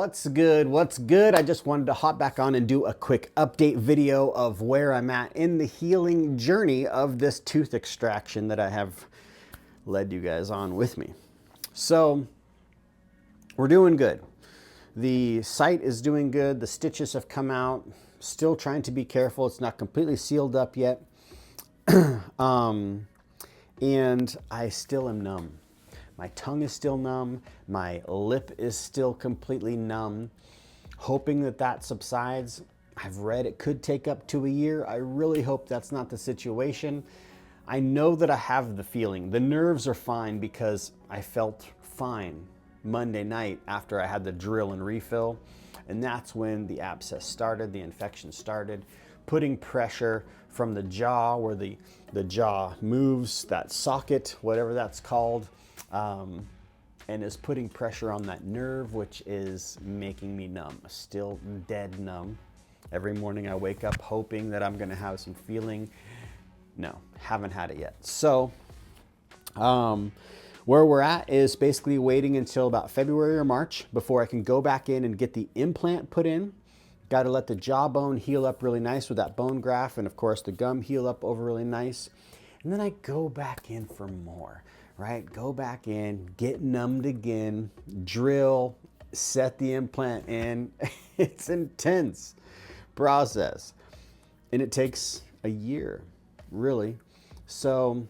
What's good? What's good? I just wanted to hop back on and do a quick update video of where I'm at in the healing journey of this tooth extraction that I have led you guys on with me. So we're doing good. The site is doing good. The stitches have come out. Still trying to be careful. It's not completely sealed up yet. And I still am numb. My tongue is still numb. My lip is still completely numb. Hoping that that subsides. I've read it could take up to a year. I really hope that's not the situation. I know that I have the feeling. The nerves are fine because I felt fine Monday night after I had the drill and refill. And that's when the abscess started, the infection started, putting pressure from the jaw where the jaw moves, that socket, whatever that's called. And is putting pressure on that nerve, which is making me numb, still dead numb. Every morning I wake up hoping that I'm gonna have some feeling. No, haven't had it yet. So where we're at is basically waiting until about February or March before I can go back in and get the implant put in. Got to let the jawbone heal up really nice with that bone graft, and of course the gum heal up over really nice. And then I go back in for more. Right? Go back in, get numbed again, drill, set the implant in. It's intense process. And it takes a year, really. So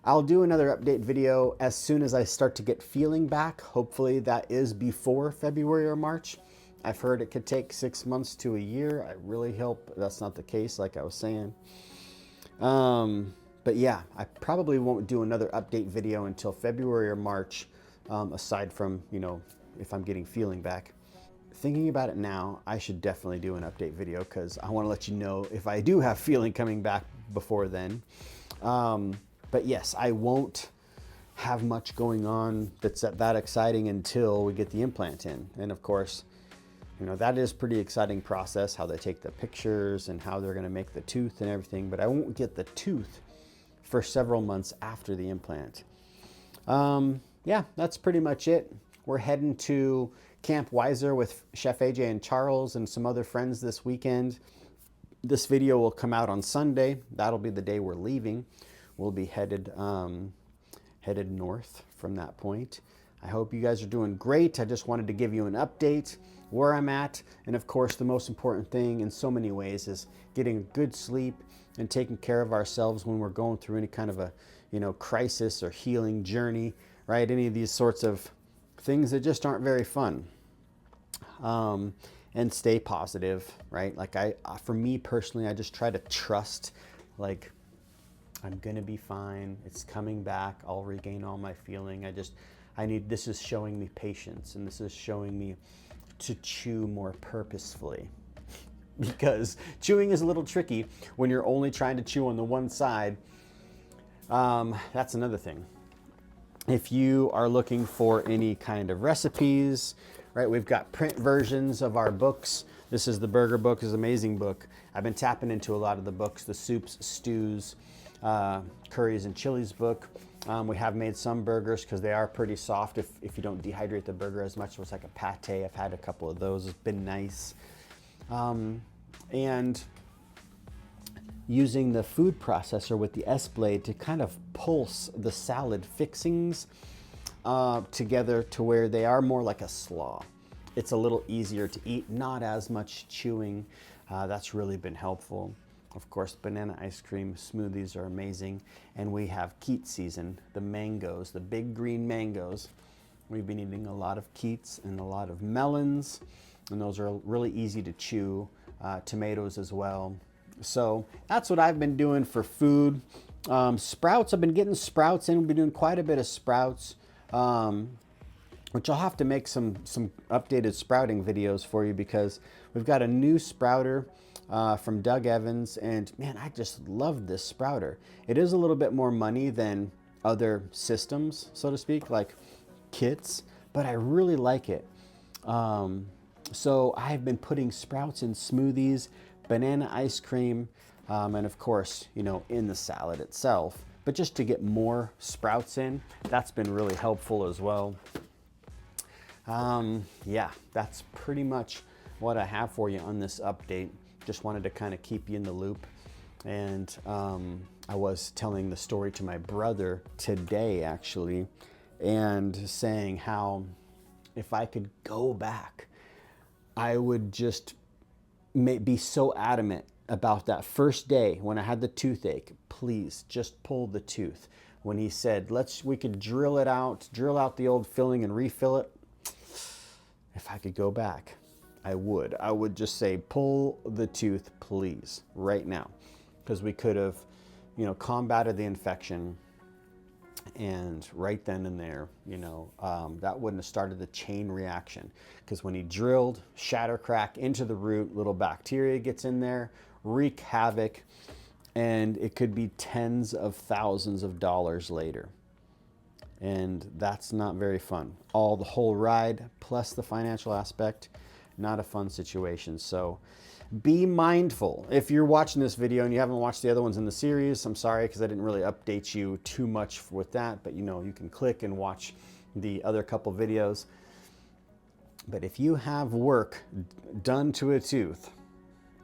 I'll do another update video as soon as I start to get feeling back. Hopefully that is before February or March. I've heard it could take 6 months to a year. I really hope that's not the case, like I was saying. But yeah, I probably won't do another update video until February or March, aside from, if I'm getting feeling back. Thinking about it now, I should definitely do an update video because I want to let you know if I do have feeling coming back before then. But yes, I won't have much going on that's that exciting until we get the implant in. And of course, that is pretty exciting process, how they take the pictures and how they're going to make the tooth and everything, but I won't get the tooth for several months after the implant. Yeah, that's pretty much it. We're heading to Camp Weiser with Chef AJ and Charles and some other friends this weekend. This video will come out on Sunday. That'll be the day we're leaving. We'll be headed north from that point. I hope you guys are doing great. I just wanted to give you an update where I'm at. And of course, the most important thing in so many ways is getting good sleep and taking care of ourselves when we're going through any kind of a, crisis or healing journey, right? Any of these sorts of things that just aren't very fun. And stay positive, right? Like for me personally, I just try to trust, like, I'm gonna be fine. It's coming back. I'll regain all my feeling. This is showing me patience, and this is showing me to chew more purposefully. Because chewing is a little tricky when you're only trying to chew on the one side. That's another thing. If you are looking for any kind of recipes, right, we've got print versions of our books. This is the Burger Book. It's an amazing book. I've been tapping into a lot of the books, the soups, stews, curries and chilies book. We have made some burgers because they are pretty soft if you don't dehydrate the burger as much. So it's like a pate. I've had a couple of those. It's been nice. And using the food processor with the S-Blade to kind of pulse the salad fixings together to where they are more like a slaw. It's a little easier to eat, not as much chewing. That's really been helpful. Of course, banana ice cream smoothies are amazing. And we have Keat season, the mangoes, the big green mangoes. We've been eating a lot of Keats and a lot of melons, and those are really easy to chew. Tomatoes as well. So that's what I've been doing for food. Sprouts, I've been getting sprouts in. We've been doing quite a bit of sprouts, which I'll have to make some updated sprouting videos for you because we've got a new sprouter from Doug Evans, and man, I just love this sprouter. It is a little bit more money than other systems, so to speak, like kits, but I really like it. So I've been putting sprouts in smoothies, banana ice cream, and of course, in the salad itself. But just to get more sprouts in, that's been really helpful as well. Yeah, that's pretty much what I have for you on this update. Just wanted to kind of keep you in the loop. And I was telling the story to my brother today, actually, and saying how if I could go back, I would just be so adamant about that first day when I had the toothache. Please just pull the tooth. When he said, we could drill out the old filling and refill it. If I could go back, I would. I would just say, pull the tooth, please, right now. Because we could have, combated the infection, and right then and there, that wouldn't have started the chain reaction. Because when he drilled, shatter crack into the root, little bacteria gets in there, wreak havoc, and it could be tens of thousands of dollars later. And that's not very fun. The whole ride plus the financial aspect, not a fun situation. So be mindful. If you're watching this video and you haven't watched the other ones in the series, I'm sorry because I didn't really update you too much with that, but you can click and watch the other couple videos. But if you have work done to a tooth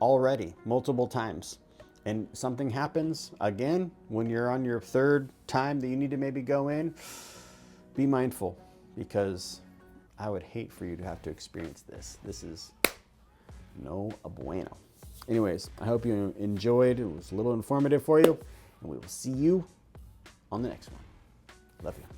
already multiple times, and something happens again when you're on your third time that you need to maybe go in, be mindful, because I would hate for you to have to experience this. This is no bueno. Anyways, I hope you enjoyed. It was a little informative for you, and we will see you on the next one. Love you.